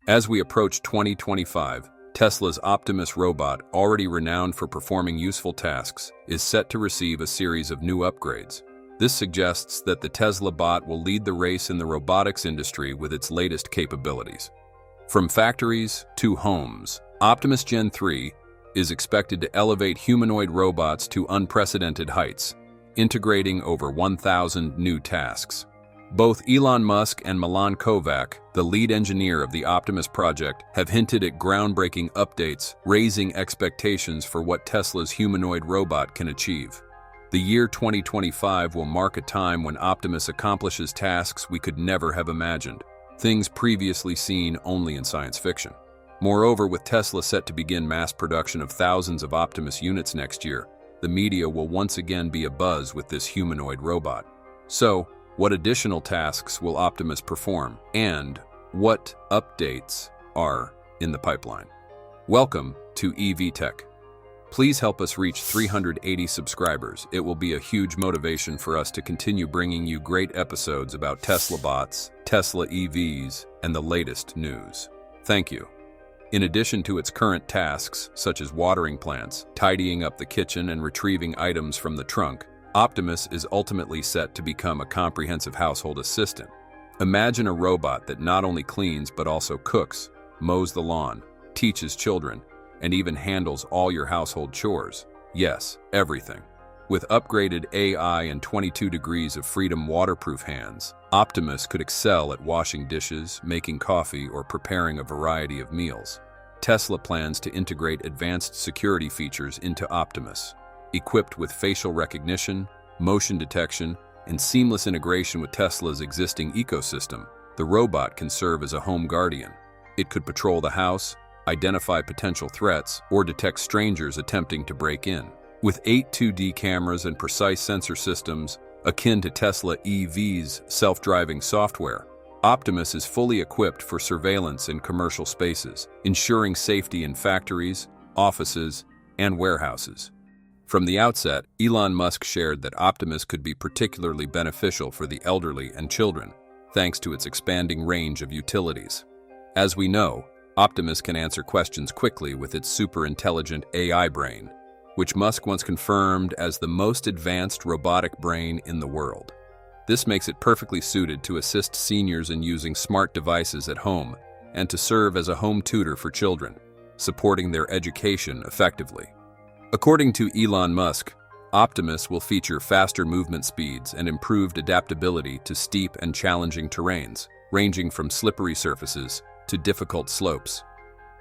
As we approach 2025, Tesla's Optimus robot, already renowned for performing useful tasks, is set to receive a series of new upgrades. This suggests that the Tesla bot will lead the race in the robotics industry with its latest capabilities. From factories to homes, Optimus Gen 3 is expected to elevate humanoid robots to unprecedented heights, integrating over 1,000 new tasks. Both Elon Musk and Milan Kovac, the lead engineer of the Optimus project, have hinted at groundbreaking updates, raising expectations for what Tesla's humanoid robot can achieve. The year 2025 will mark a time when Optimus accomplishes tasks we could never have imagined, things previously seen only in science fiction. Moreover, with Tesla set to begin mass production of thousands of Optimus units next year, the media will once again be abuzz with this humanoid robot. So, what additional tasks will Optimus perform, and what updates are in the pipeline? Welcome to evtech. Please help us reach 380 subscribers. It will be a huge motivation for us to continue bringing you great episodes about Tesla bots, Tesla EVs, and the latest news. Thank you. In addition to its current tasks, such as watering plants, tidying up the kitchen, and retrieving items from the trunk, Optimus is ultimately set to become a comprehensive household assistant. Imagine a robot that not only cleans but also cooks, mows the lawn, teaches children, and even handles all your household chores. Yes, everything. With upgraded AI and 22 degrees of freedom waterproof hands, Optimus could excel at washing dishes, making coffee, or preparing a variety of meals. Tesla plans to integrate advanced security features into Optimus. Equipped with facial recognition, motion detection, and seamless integration with Tesla's existing ecosystem, the robot can serve as a home guardian. It could patrol the house, identify potential threats, or detect strangers attempting to break in. With 8 2D cameras and precise sensor systems, akin to Tesla EV's self-driving software, Optimus is fully equipped for surveillance in commercial spaces, ensuring safety in factories, offices, and warehouses. From the outset, Elon Musk shared that Optimus could be particularly beneficial for the elderly and children, thanks to its expanding range of utilities. As we know, Optimus can answer questions quickly with its super-intelligent AI brain, which Musk once confirmed as the most advanced robotic brain in the world. This makes it perfectly suited to assist seniors in using smart devices at home and to serve as a home tutor for children, supporting their education effectively. According to Elon Musk, Optimus will feature faster movement speeds and improved adaptability to steep and challenging terrains, ranging from slippery surfaces to difficult slopes.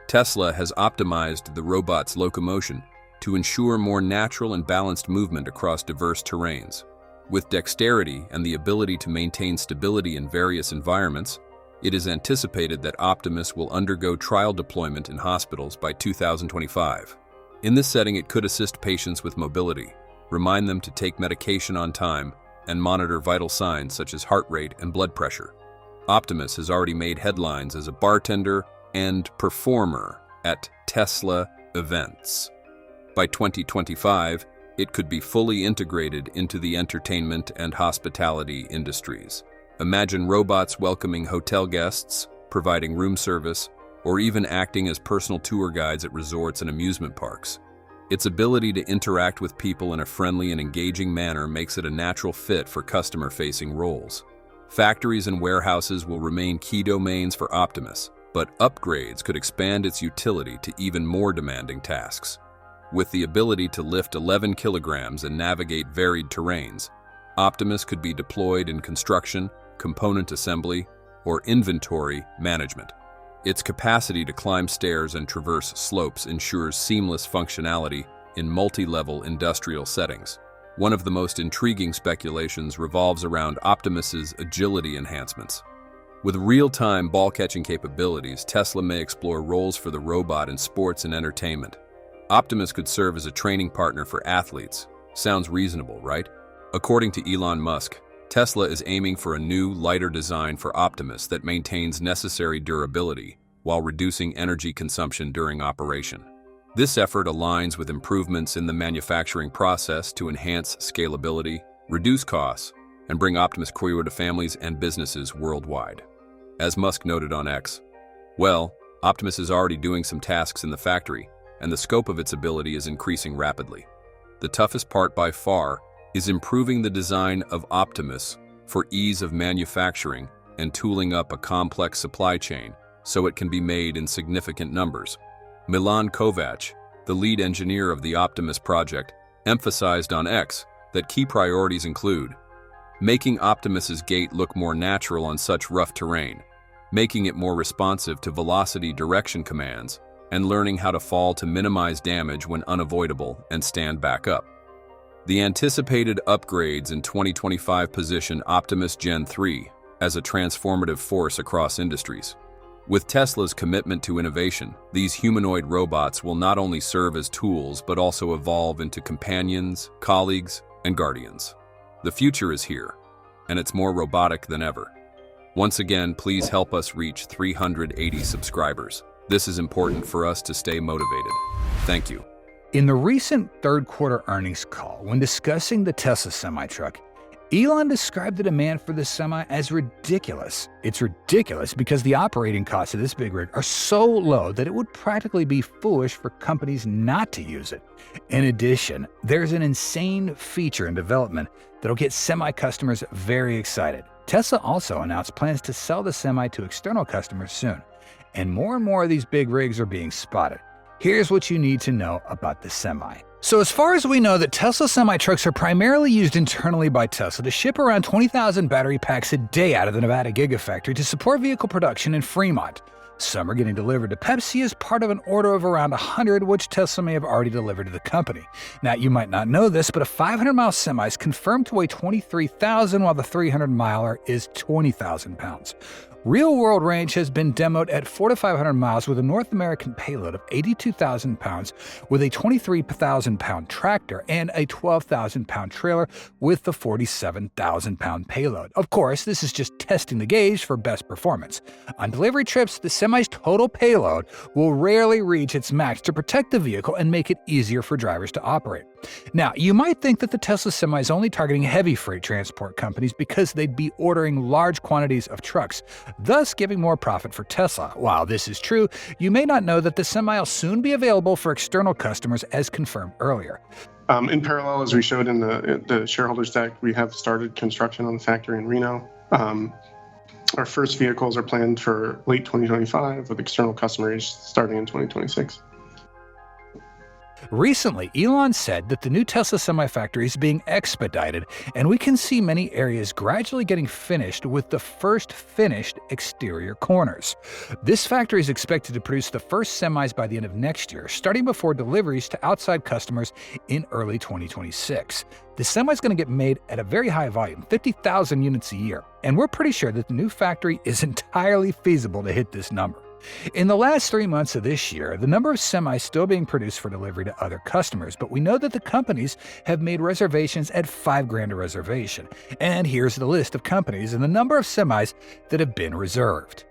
Tesla has optimized the robot's locomotion to ensure more natural and balanced movement across diverse terrains. With dexterity and the ability to maintain stability in various environments, it is anticipated that Optimus will undergo trial deployment in hospitals by 2025. In this setting, it could assist patients with mobility, remind them to take medication on time, and monitor vital signs such as heart rate and blood pressure. Optimus has already made headlines as a bartender and performer at Tesla events. By 2025, it could be fully integrated into the entertainment and hospitality industries. Imagine robots welcoming hotel guests, providing room service, or even acting as personal tour guides at resorts and amusement parks. Its ability to interact with people in a friendly and engaging manner makes it a natural fit for customer-facing roles. Factories and warehouses will remain key domains for Optimus, but upgrades could expand its utility to even more demanding tasks. With the ability to lift 11 kilograms and navigate varied terrains, Optimus could be deployed in construction, component assembly, or inventory management. Its capacity to climb stairs and traverse slopes ensures seamless functionality in multi-level industrial settings. One of the most intriguing speculations revolves around Optimus's agility enhancements. With real-time ball-catching capabilities, Tesla may explore roles for the robot in sports and entertainment. Optimus could serve as a training partner for athletes. Sounds reasonable, right? According to Elon Musk, Tesla is aiming for a new, lighter design for Optimus that maintains necessary durability while reducing energy consumption during operation. This effort aligns with improvements in the manufacturing process to enhance scalability, reduce costs, and bring Optimus closer to families and businesses worldwide. As Musk noted on X, Well, Optimus is already doing some tasks in the factory, and the scope of its ability is increasing rapidly. The toughest part by far is improving the design of Optimus for ease of manufacturing and tooling up a complex supply chain so it can be made in significant numbers. Milan Kovac, the lead engineer of the Optimus project, emphasized on X that key priorities include making Optimus's gait look more natural on such rough terrain, making it more responsive to velocity direction commands, and learning how to fall to minimize damage when unavoidable and stand back up. The anticipated upgrades in 2025 position Optimus Gen 3 as a transformative force across industries. With Tesla's commitment to innovation, these humanoid robots will not only serve as tools but also evolve into companions, colleagues, and guardians. The future is here, and it's more robotic than ever. Once again, please help us reach 380 subscribers. This is important for us to stay motivated. Thank you. In the recent third quarter earnings call, when discussing the Tesla semi-truck, Elon described the demand for the Semi as ridiculous. It's ridiculous because the operating costs of this big rig are so low that it would practically be foolish for companies not to use it. In addition, there's an insane feature in development that'll get Semi customers very excited. Tesla also announced plans to sell the Semi to external customers soon, and more of these big rigs are being spotted. Here's what you need to know about the Semi. So as far as we know, that Tesla semi-trucks are primarily used internally by Tesla to ship around 20,000 battery packs a day out of the Nevada Gigafactory to support vehicle production in Fremont. Some are getting delivered to Pepsi as part of an order of around 100, which Tesla may have already delivered to the company. Now, you might not know this, but a 500-mile semi is confirmed to weigh 23,000, while the 300-miler is 20,000 pounds. Real-world range has been demoed at 400 to 500 miles with a North American payload of 82,000 pounds with a 23,000-pound tractor and a 12,000-pound trailer with the 47,000-pound payload. Of course, this is just testing the gauge for best performance. On delivery trips, the Semi's total payload will rarely reach its max to protect the vehicle and make it easier for drivers to operate. Now, you might think that the Tesla Semi is only targeting heavy freight transport companies because they'd be ordering large quantities of trucks, thus giving more profit for Tesla. While this is true, you may not know that the Semi will soon be available for external customers as confirmed earlier. In parallel, as we showed in the shareholders deck, we have started construction on the factory in Reno. Our first vehicles are planned for late 2025 with external customers starting in 2026. Recently, Elon said that the new Tesla Semi factory is being expedited, and we can see many areas gradually getting finished with the first finished exterior corners. This factory is expected to produce the first semis by the end of next year, starting before deliveries to outside customers in early 2026. The Semi is going to get made at a very high volume, 50,000 units a year, and we're pretty sure that the new factory is entirely feasible to hit this number. In the last 3 months of this year, the number of semis still being produced for delivery to other customers, but we know that the companies have made reservations at $5,000 a reservation. And here's the list of companies and the number of semis that have been reserved.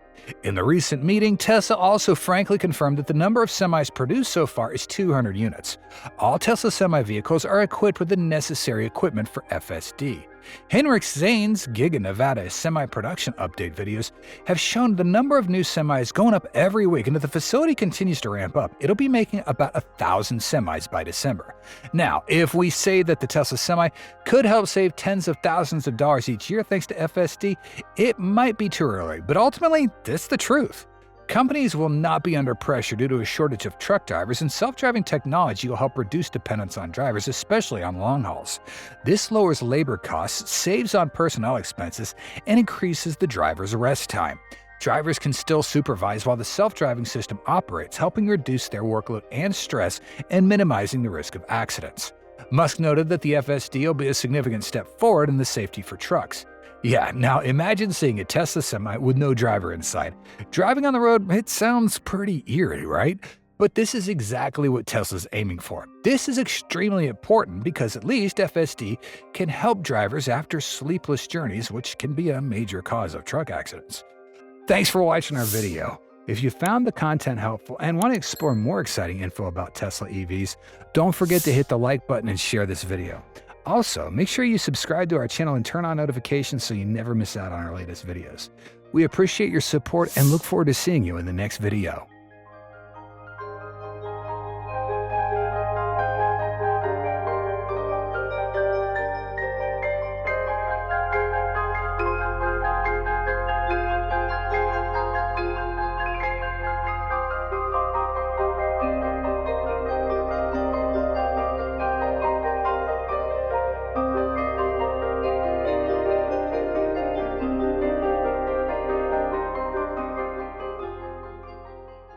In the recent meeting, Tesla also frankly confirmed that the number of semis produced so far is 200 units. All Tesla Semi vehicles are equipped with the necessary equipment for FSD. Henrik Zane's Giga Nevada semi-production update videos have shown the number of new semis going up every week, and if the facility continues to ramp up, it'll be making about 1,000 semis by December. Now, if we say that the Tesla Semi could help save tens of thousands of dollars each year thanks to FSD, it might be too early, but ultimately, that's the truth. Companies will not be under pressure due to a shortage of truck drivers, and self-driving technology will help reduce dependence on drivers, especially on long hauls. This lowers labor costs, saves on personnel expenses, and increases the driver's rest time. Drivers can still supervise while the self-driving system operates, helping reduce their workload and stress and minimizing the risk of accidents. Musk noted that the FSD will be a significant step forward in the safety for trucks. Yeah, now imagine seeing a Tesla Semi with no driver inside. Driving on the road, it sounds pretty eerie, right? But this is exactly what Tesla's aiming for. This is extremely important because at least FSD can help drivers after sleepless journeys, which can be a major cause of truck accidents. Thanks for watching our video. If you found the content helpful and want to explore more exciting info about Tesla EVs, don't forget to hit the like button and share this video. Also, make sure you subscribe to our channel and turn on notifications so you never miss out on our latest videos. We appreciate your support and look forward to seeing you in the next video.